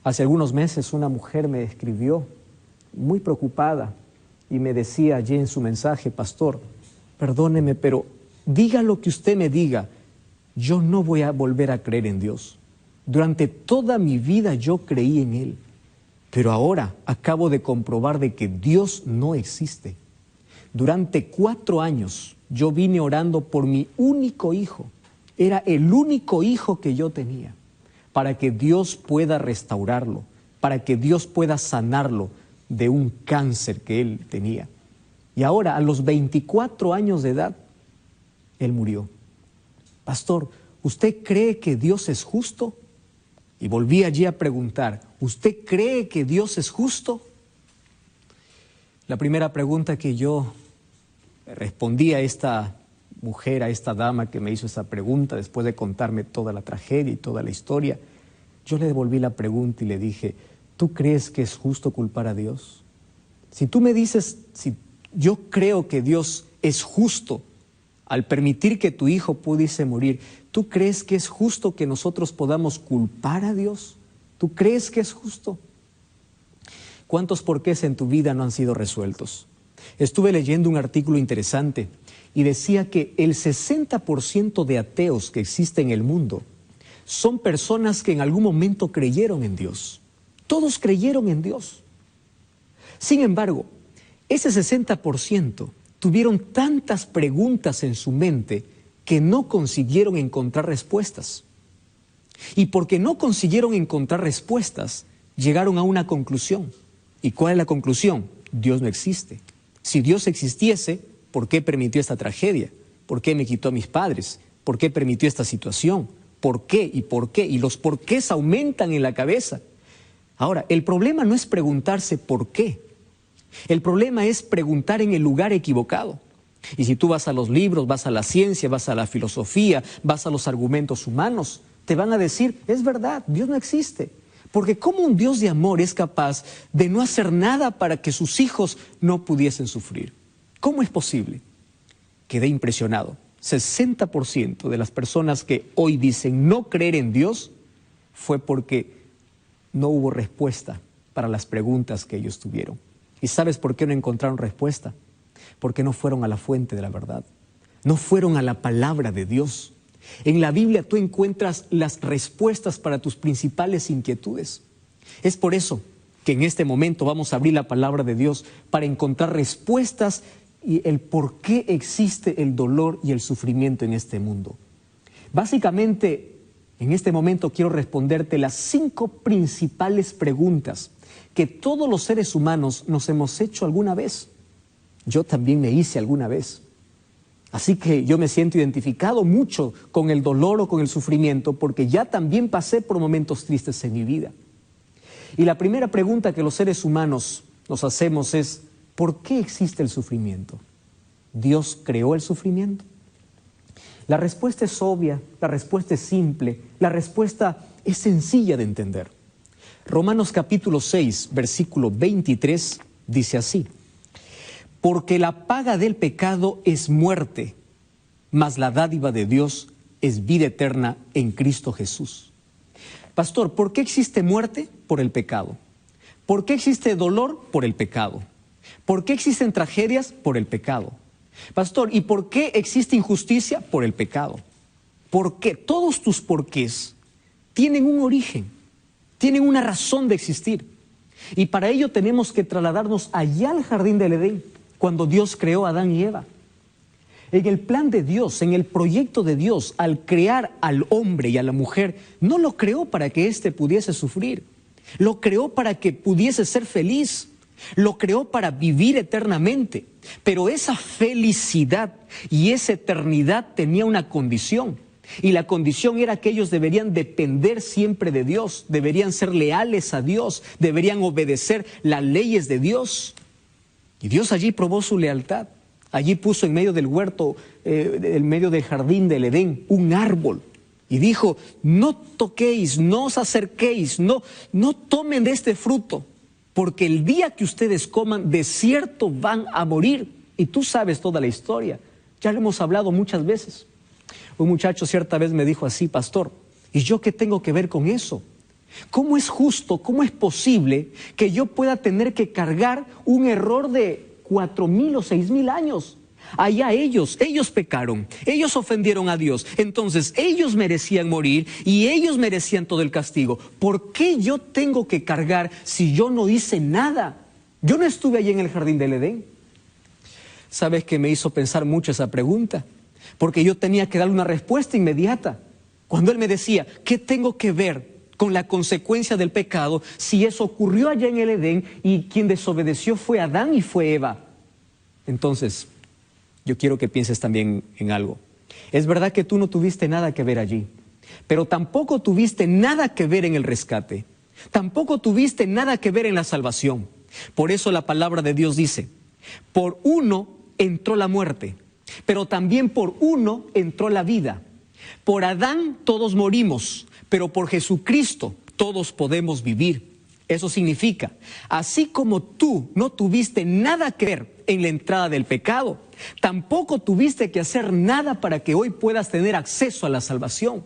Hace algunos meses una mujer me escribió muy preocupada y me decía allí en su mensaje: pastor, perdóneme, pero diga lo que usted me diga, yo no voy a volver a creer en Dios. Durante toda mi vida yo creí en Él, pero ahora acabo de comprobar de que Dios no existe. Durante 4 años yo vine orando por mi único hijo. Era el único hijo que yo tenía, para que Dios pueda restaurarlo, para que Dios pueda sanarlo de un cáncer que él tenía. Y ahora, a los 24 años de edad, él murió. Pastor, ¿usted cree que Dios es justo? Y volví allí a preguntar, ¿usted cree que Dios es justo? La primera pregunta que yo respondí a esta mujer, a esta dama que me hizo esa pregunta, después de contarme toda la tragedia y toda la historia, yo le devolví la pregunta y le dije: ¿tú crees que es justo culpar a Dios? Si tú me dices, si yo creo que Dios es justo al permitir que tu hijo pudiese morir, ¿tú crees que es justo que nosotros podamos culpar a Dios? ¿Tú crees que es justo? ¿Cuántos porqués en tu vida no han sido resueltos? Estuve leyendo un artículo interesante y decía que el 60% de ateos que existe en el mundo son personas que en algún momento creyeron en Dios. Todos creyeron en Dios. Sin embargo, ese 60% tuvieron tantas preguntas en su mente que no consiguieron encontrar respuestas. Y porque no consiguieron encontrar respuestas, llegaron a una conclusión. ¿Y cuál es la conclusión? Dios no existe. Si Dios existiese, ¿por qué permitió esta tragedia? ¿Por qué me quitó a mis padres? ¿Por qué permitió esta situación? ¿Por qué y por qué? Y los porqués aumentan en la cabeza. Ahora, el problema no es preguntarse por qué. El problema es preguntar en el lugar equivocado. Y si tú vas a los libros, vas a la ciencia, vas a la filosofía, vas a los argumentos humanos, te van a decir: es verdad, Dios no existe. Porque ¿cómo un Dios de amor es capaz de no hacer nada para que sus hijos no pudiesen sufrir? ¿Cómo es posible? Quedé impresionado. 60% de las personas que hoy dicen no creer en Dios fue porque no hubo respuesta para las preguntas que ellos tuvieron. ¿Y sabes por qué no encontraron respuesta? Porque no fueron a la fuente de la verdad. No fueron a la palabra de Dios. En la Biblia tú encuentras las respuestas para tus principales inquietudes. Es por eso que en este momento vamos a abrir la palabra de Dios para encontrar respuestas y el por qué existe el dolor y el sufrimiento en este mundo. Básicamente, en este momento quiero responderte las 5 principales preguntas que todos los seres humanos nos hemos hecho alguna vez. Yo también me hice alguna vez. Así que yo me siento identificado mucho con el dolor o con el sufrimiento, porque ya también pasé por momentos tristes en mi vida. Y la primera pregunta que los seres humanos nos hacemos es: ¿por qué existe el sufrimiento? ¿Dios creó el sufrimiento? La respuesta es obvia, la respuesta es simple, la respuesta es sencilla de entender. Romanos capítulo 6, versículo 23, dice así: porque la paga del pecado es muerte, mas la dádiva de Dios es vida eterna en Cristo Jesús. Pastor, ¿por qué existe muerte? Por el pecado. ¿Por qué existe dolor? Por el pecado. ¿Por qué existen tragedias? Por el pecado. Pastor, ¿y por qué existe injusticia? Por el pecado. ¿Por qué? Todos tus porqués tienen un origen, tienen una razón de existir. Y para ello tenemos que trasladarnos allá al jardín del Edén, cuando Dios creó a Adán y Eva. En el plan de Dios, en el proyecto de Dios, al crear al hombre y a la mujer, no lo creó para que éste pudiese sufrir. Lo creó para que pudiese ser feliz. Lo creó para vivir eternamente. Pero esa felicidad y esa eternidad tenía una condición. Y la condición era que ellos deberían depender siempre de Dios, deberían ser leales a Dios, deberían obedecer las leyes de Dios. Y Dios allí probó su lealtad. Allí puso en medio del huerto, en medio del jardín del Edén, un árbol. Y dijo: no toquéis, no os acerquéis, no tomen de este fruto, porque el día que ustedes coman, de cierto van a morir. Y tú sabes toda la historia, ya lo hemos hablado muchas veces. Un muchacho cierta vez me dijo así: pastor, ¿y yo qué tengo que ver con eso? ¿Cómo es justo, cómo es posible que yo pueda tener que cargar un error de 4,000 o 6,000 años? Allá ellos pecaron, ellos ofendieron a Dios, entonces ellos merecían morir y ellos merecían todo el castigo. ¿Por qué yo tengo que cargar si yo no hice nada? Yo no estuve allí en el jardín del Edén. ¿Sabes qué me hizo pensar mucho esa pregunta? Porque yo tenía que darle una respuesta inmediata. Cuando él me decía, ¿qué tengo que ver con la consecuencia del pecado si eso ocurrió allá en el Edén y quien desobedeció fue Adán y fue Eva? Entonces, yo quiero que pienses también en algo. Es verdad que tú no tuviste nada que ver allí, pero tampoco tuviste nada que ver en el rescate. Tampoco tuviste nada que ver en la salvación. Por eso la palabra de Dios dice, por uno entró la muerte, pero también por uno entró la vida. Por Adán todos morimos, pero por Jesucristo todos podemos vivir. Eso significa, así como tú no tuviste nada que ver en la entrada del pecado, tampoco tuviste que hacer nada para que hoy puedas tener acceso a la salvación.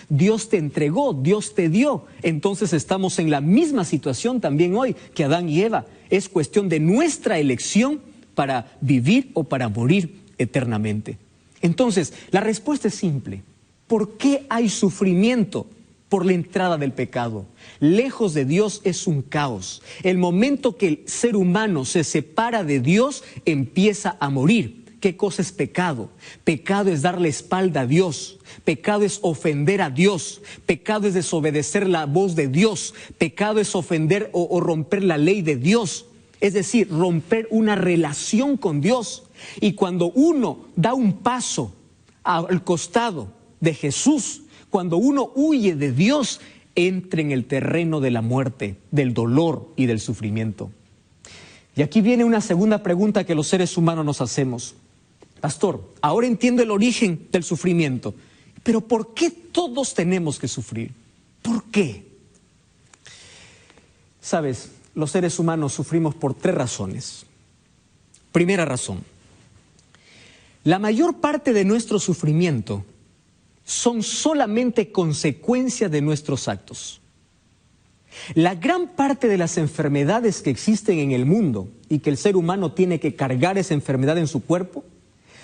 Dios te entregó, Dios te dio. Entonces estamos en la misma situación también hoy que Adán y Eva. Es cuestión de nuestra elección para vivir o para morir eternamente. Entonces, la respuesta es simple. ¿Por qué hay sufrimiento? Por la entrada del pecado. Lejos de Dios es un caos. El momento que el ser humano se separa de Dios, empieza a morir. ¿Qué cosa es pecado? Pecado es darle espalda a Dios. Pecado es ofender a Dios. Pecado es desobedecer la voz de Dios. Pecado es ofender o romper la ley de Dios. Es decir, romper una relación con Dios. Y cuando uno da un paso al costado de Jesús, cuando uno huye de Dios, entra en el terreno de la muerte, del dolor y del sufrimiento. Y aquí viene una segunda pregunta que los seres humanos nos hacemos. Pastor, ahora entiendo el origen del sufrimiento, pero ¿por qué todos tenemos que sufrir? ¿Por qué? Sabes, los seres humanos sufrimos por 3 razones. Primera razón, la mayor parte de nuestro sufrimiento son solamente consecuencia de nuestros actos. La gran parte de las enfermedades que existen en el mundo y que el ser humano tiene que cargar esa enfermedad en su cuerpo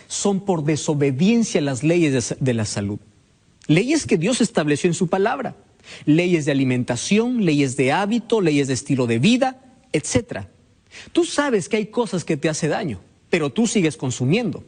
son por desobediencia a las leyes de la salud. Leyes que Dios estableció en su palabra. Leyes de alimentación, leyes de hábito, leyes de estilo de vida, etc. Tú sabes que hay cosas que te hacen daño, pero tú sigues consumiendo.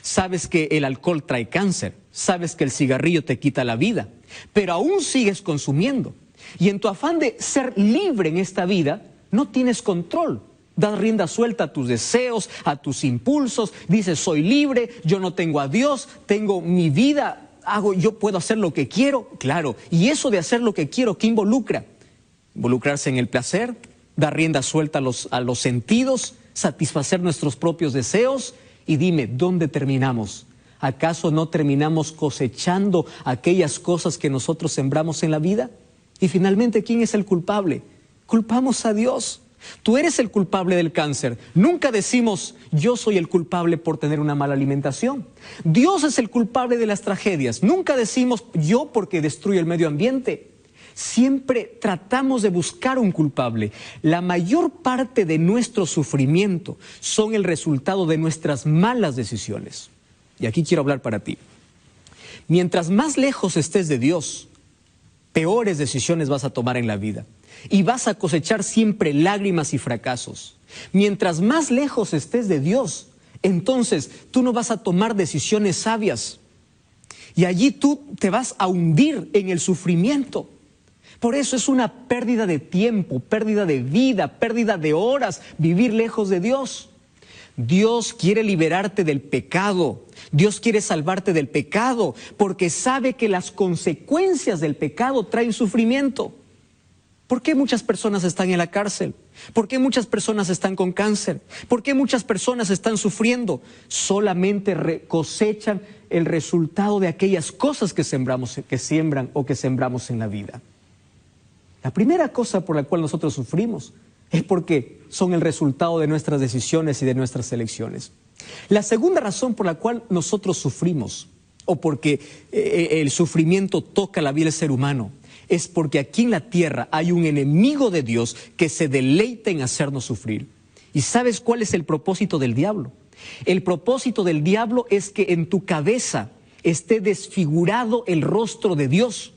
Sabes que el alcohol trae cáncer, sabes que el cigarrillo te quita la vida, pero aún sigues consumiendo. Y en tu afán de ser libre en esta vida, no tienes control. Das rienda suelta a tus deseos, a tus impulsos, dices soy libre, yo no tengo a Dios, tengo mi vida, yo puedo hacer lo que quiero. Claro, y eso de hacer lo que quiero, ¿qué involucra? Involucrarse en el placer, dar rienda suelta a los sentidos, satisfacer nuestros propios deseos. Y dime, ¿dónde terminamos? ¿Acaso no terminamos cosechando aquellas cosas que nosotros sembramos en la vida? Y finalmente, ¿quién es el culpable? Culpamos a Dios. Tú eres el culpable del cáncer. Nunca decimos, yo soy el culpable por tener una mala alimentación. Dios es el culpable de las tragedias. Nunca decimos, yo porque destruyo el medio ambiente. Siempre tratamos de buscar un culpable. La mayor parte de nuestro sufrimiento son el resultado de nuestras malas decisiones. Y aquí quiero hablar para ti. Mientras más lejos estés de Dios, peores decisiones vas a tomar en la vida. Y vas a cosechar siempre lágrimas y fracasos. Mientras más lejos estés de Dios, entonces tú no vas a tomar decisiones sabias. Y allí tú te vas a hundir en el sufrimiento. Por eso es una pérdida de tiempo, pérdida de vida, pérdida de horas, vivir lejos de Dios. Dios quiere liberarte del pecado. Dios quiere salvarte del pecado, porque sabe que las consecuencias del pecado traen sufrimiento. ¿Por qué muchas personas están en la cárcel? ¿Por qué muchas personas están con cáncer? ¿Por qué muchas personas están sufriendo? Solamente cosechan el resultado de aquellas cosas que siembran o que sembramos en la vida. La primera cosa por la cual nosotros sufrimos es porque son el resultado de nuestras decisiones y de nuestras elecciones. La segunda razón por la cual nosotros sufrimos, o porque el sufrimiento toca la vida del ser humano, es porque aquí en la tierra hay un enemigo de Dios que se deleita en hacernos sufrir. ¿Y sabes cuál es el propósito del diablo? El propósito del diablo es que en tu cabeza esté desfigurado el rostro de Dios.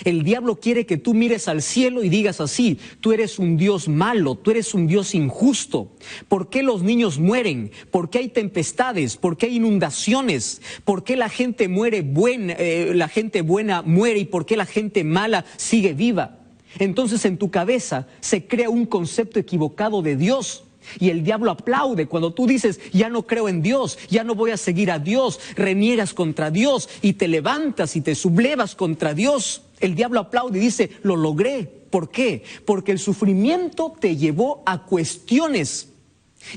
El diablo quiere que tú mires al cielo y digas así: tú eres un Dios malo, tú eres un Dios injusto. ¿Por qué los niños mueren? ¿Por qué hay tempestades? ¿Por qué hay inundaciones? ¿Por qué la gente la gente buena muere y por qué la gente mala sigue viva? Entonces en tu cabeza se crea un concepto equivocado de Dios. Y el diablo aplaude cuando tú dices: ya no creo en Dios, ya no voy a seguir a Dios, reniegas contra Dios y te levantas y te sublevas contra Dios. El diablo aplaude y dice: lo logré. ¿Por qué? Porque el sufrimiento te llevó a cuestiones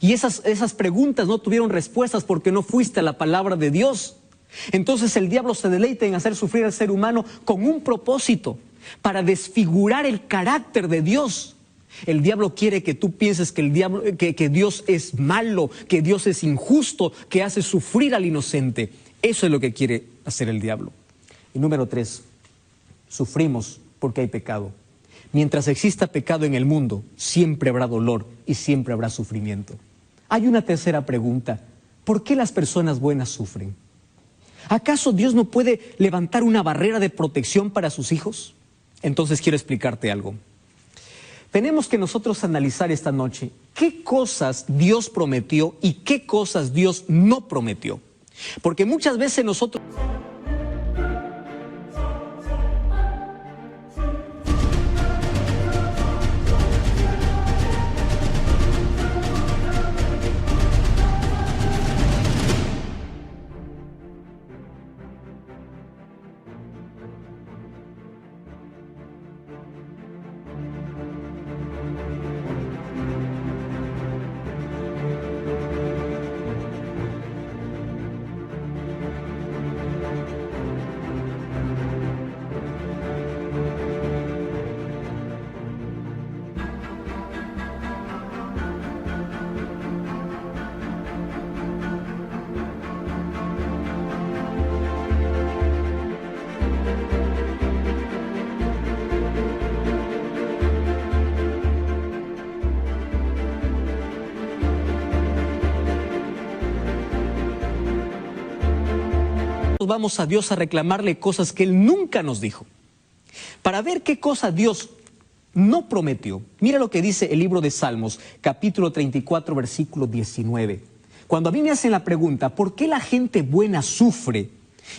y esas preguntas no tuvieron respuestas porque no fuiste a la palabra de Dios. Entonces el diablo se deleita en hacer sufrir al ser humano con un propósito: para desfigurar el carácter de Dios. El diablo quiere que tú pienses que Dios es malo, que Dios es injusto, que hace sufrir al inocente. Eso es lo que quiere hacer el diablo. Y número 3, sufrimos porque hay pecado. Mientras exista pecado en el mundo, siempre habrá dolor y siempre habrá sufrimiento. Hay una tercera pregunta: ¿por qué las personas buenas sufren? ¿Acaso Dios no puede levantar una barrera de protección para sus hijos? Entonces quiero explicarte algo. Tenemos que nosotros analizar esta noche qué cosas Dios prometió y qué cosas Dios no prometió. Porque muchas veces nosotros... Vamos a Dios a reclamarle cosas que Él nunca nos dijo. Para ver qué cosa Dios no prometió, mira lo que dice el libro de Salmos, capítulo 34, versículo 19. Cuando a mí me hacen la pregunta: ¿por qué la gente buena sufre?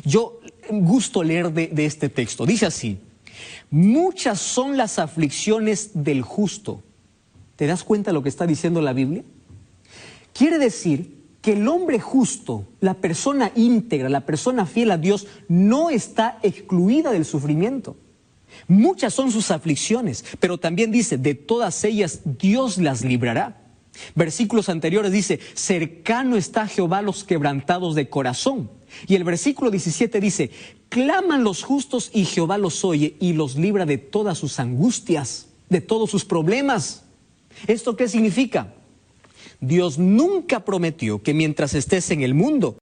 Yo gusto leer de este texto. Dice así: muchas son las aflicciones del justo. ¿Te das cuenta de lo que está diciendo la Biblia? Quiere decir que el hombre justo, la persona íntegra, la persona fiel a Dios, no está excluida del sufrimiento. Muchas son sus aflicciones, pero también dice: de todas ellas Dios las librará. Versículos anteriores dice: cercano está Jehová a los quebrantados de corazón. Y el versículo 17 dice: claman los justos y Jehová los oye y los libra de todas sus angustias, de todos sus problemas. ¿Esto qué significa? Dios nunca prometió que mientras estés en el mundo,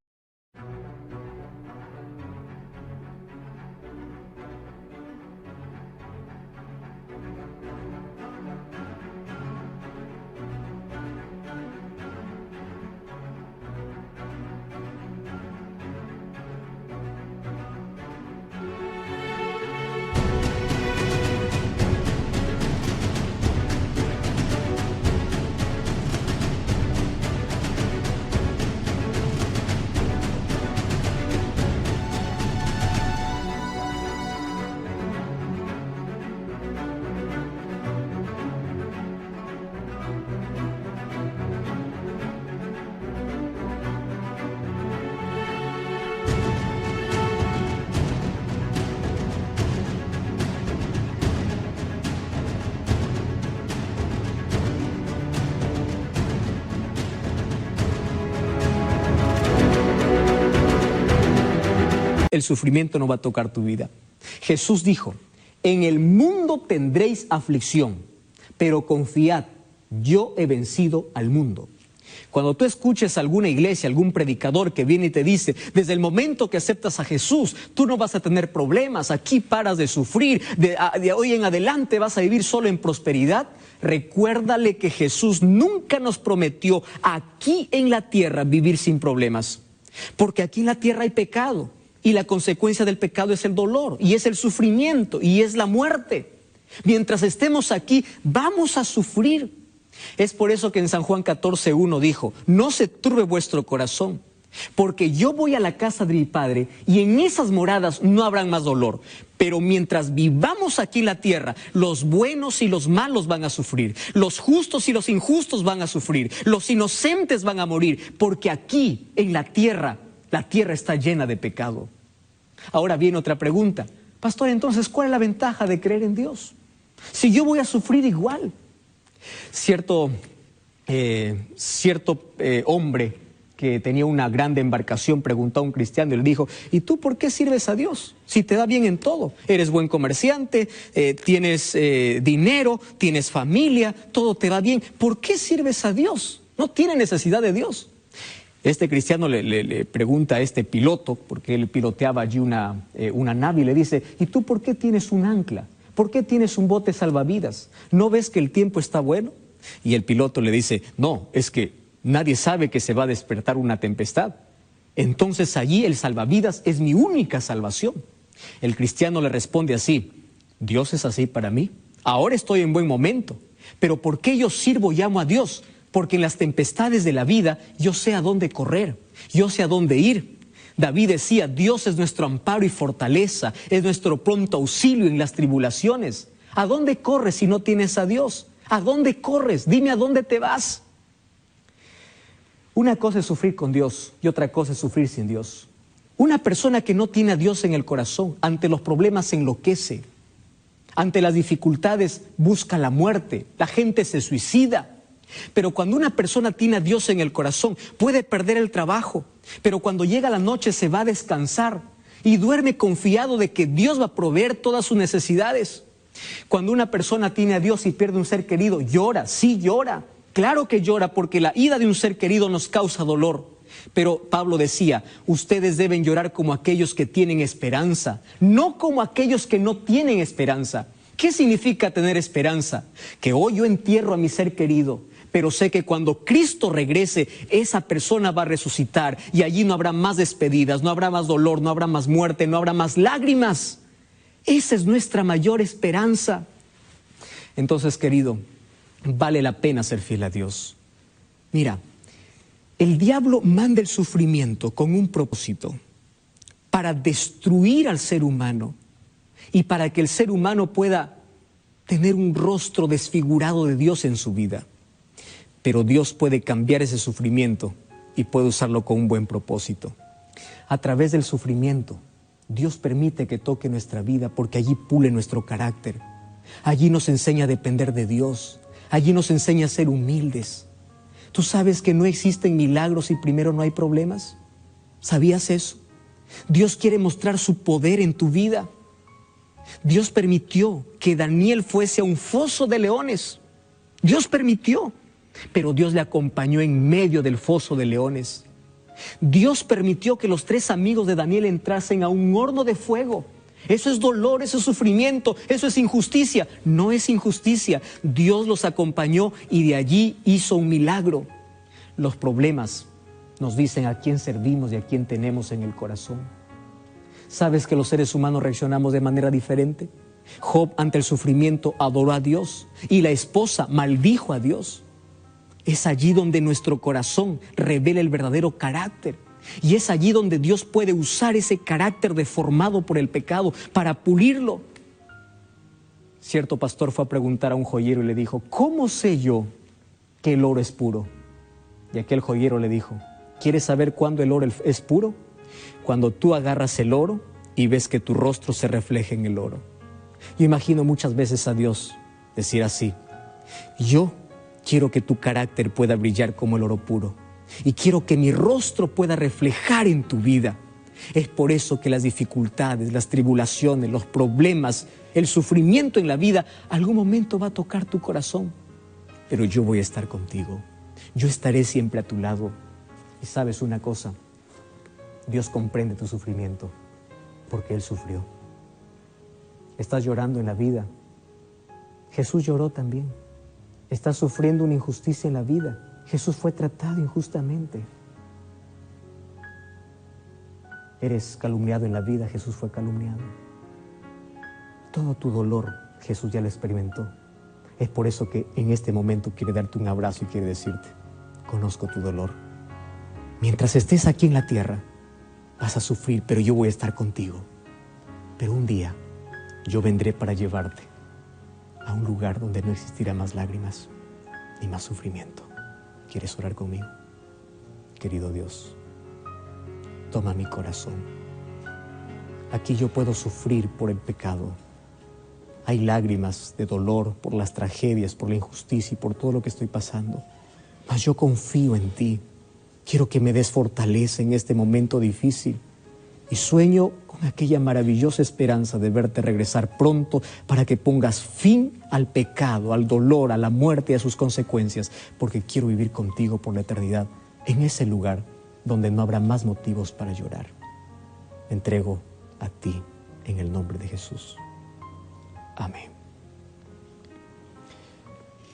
el sufrimiento no va a tocar tu vida. Jesús dijo: en el mundo tendréis aflicción, pero confiad, yo he vencido al mundo. Cuando tú escuches a alguna iglesia, algún predicador que viene y te dice, desde el momento que aceptas a Jesús, tú no vas a tener problemas, aquí paras de sufrir, de hoy en adelante vas a vivir solo en prosperidad, recuérdale que Jesús nunca nos prometió aquí en la tierra vivir sin problemas, porque aquí en la tierra hay pecado, y la consecuencia del pecado es el dolor, y es el sufrimiento, y es la muerte. Mientras estemos aquí, vamos a sufrir. Es por eso que en San Juan 14:1 dijo, no se turbe vuestro corazón, porque yo voy a la casa de mi Padre y en esas moradas no habrá más dolor. Pero mientras vivamos aquí en la tierra, los buenos y los malos van a sufrir, los justos y los injustos van a sufrir, los inocentes van a morir, porque aquí en la tierra está llena de pecado. Ahora viene otra pregunta, pastor, entonces, ¿cuál es la ventaja de creer en Dios? Si yo voy a sufrir igual. Cierto hombre que tenía una grande embarcación preguntó a un cristiano y le dijo, ¿y tú por qué sirves a Dios? Si te da bien en todo, eres buen comerciante, tienes dinero, tienes familia, todo te va bien, ¿por qué sirves a Dios? No tiene necesidad de Dios. Este cristiano le pregunta a este piloto, porque él piloteaba allí una nave, y le dice, ¿y tú por qué tienes un ancla? ¿Por qué tienes un bote salvavidas? ¿No ves que el tiempo está bueno? Y el piloto le dice, no, es que nadie sabe que se va a despertar una tempestad. Entonces allí el salvavidas es mi única salvación. El cristiano le responde así, Dios es así para mí. Ahora estoy en buen momento, pero ¿por qué yo sirvo y amo a Dios? Porque en las tempestades de la vida yo sé a dónde correr, yo sé a dónde ir. David decía, Dios es nuestro amparo y fortaleza, es nuestro pronto auxilio en las tribulaciones. ¿A dónde corres si no tienes a Dios? ¿A dónde corres? Dime a dónde te vas. Una cosa es sufrir con Dios y otra cosa es sufrir sin Dios. Una persona que no tiene a Dios en el corazón, ante los problemas se enloquece. Ante las dificultades busca la muerte, la gente se suicida. Pero cuando una persona tiene a Dios en el corazón, puede perder el trabajo, pero cuando llega la noche se va a descansar y duerme confiado de que Dios va a proveer todas sus necesidades. Cuando una persona tiene a Dios y pierde un ser querido, llora, sí llora, claro que llora, porque la ida de un ser querido nos causa dolor. Pero Pablo decía, ustedes deben llorar como aquellos que tienen esperanza, no como aquellos que no tienen esperanza. ¿Qué significa tener esperanza? Que hoy yo entierro a mi ser querido, pero sé que cuando Cristo regrese, esa persona va a resucitar y allí no habrá más despedidas, no habrá más dolor, no habrá más muerte, no habrá más lágrimas. Esa es nuestra mayor esperanza. Entonces, querido, vale la pena ser fiel a Dios. Mira, el diablo manda el sufrimiento con un propósito, para destruir al ser humano y para que el ser humano pueda tener un rostro desfigurado de Dios en su vida. Pero Dios puede cambiar ese sufrimiento y puede usarlo con un buen propósito. A través del sufrimiento, Dios permite que toque nuestra vida porque allí pule nuestro carácter. Allí nos enseña a depender de Dios. Allí nos enseña a ser humildes. ¿Tú sabes que no existen milagros si primero no hay problemas? ¿Sabías eso? Dios quiere mostrar su poder en tu vida. Dios permitió que Daniel fuese a un foso de leones. Dios permitió. Pero Dios le acompañó en medio del foso de leones. Dios permitió que los 3 amigos de Daniel entrasen a un horno de fuego. Eso es dolor, eso es sufrimiento, eso es injusticia. No es injusticia. Dios los acompañó y de allí hizo un milagro. Los problemas nos dicen a quién servimos y a quién tenemos en el corazón. ¿Sabes que los seres humanos reaccionamos de manera diferente? Job, ante el sufrimiento, adoró a Dios y la esposa maldijo a Dios. Es allí donde nuestro corazón revela el verdadero carácter. Y es allí donde Dios puede usar ese carácter deformado por el pecado para pulirlo. Cierto pastor fue a preguntar a un joyero y le dijo, ¿cómo sé yo que el oro es puro? Y aquel joyero le dijo, ¿quieres saber cuándo el oro es puro? Cuando tú agarras el oro y ves que tu rostro se refleja en el oro. Yo imagino muchas veces a Dios decir así, yo quiero que tu carácter pueda brillar como el oro puro y quiero que mi rostro pueda reflejar en tu vida. Es por eso que las dificultades, las tribulaciones, los problemas, el sufrimiento en la vida, algún momento va a tocar tu corazón. Pero yo voy a estar contigo. Yo estaré siempre a tu lado. Y sabes una cosa, Dios comprende tu sufrimiento porque Él sufrió. Estás llorando en la vida. Jesús lloró también. Estás sufriendo una injusticia en la vida. Jesús fue tratado injustamente. Eres calumniado en la vida. Jesús fue calumniado. Todo tu dolor Jesús ya lo experimentó. Es por eso que en este momento quiere darte un abrazo y quiere decirte: conozco tu dolor. Mientras estés aquí en la tierra, vas a sufrir, pero yo voy a estar contigo. Pero un día yo vendré para llevarte a un lugar donde no existirá más lágrimas ni más sufrimiento. ¿Quieres orar conmigo? Querido Dios, toma mi corazón. Aquí yo puedo sufrir por el pecado. Hay lágrimas de dolor por las tragedias, por la injusticia y por todo lo que estoy pasando. Mas yo confío en ti. Quiero que me des fortaleza en este momento difícil. Y sueño con aquella maravillosa esperanza de verte regresar pronto para que pongas fin al pecado, al dolor, a la muerte y a sus consecuencias, porque quiero vivir contigo por la eternidad, en ese lugar donde no habrá más motivos para llorar. Me entrego a ti en el nombre de Jesús. Amén.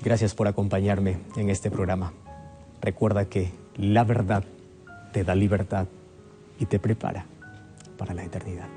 Gracias por acompañarme en este programa. Recuerda que la verdad te da libertad y te prepara para la eternidad.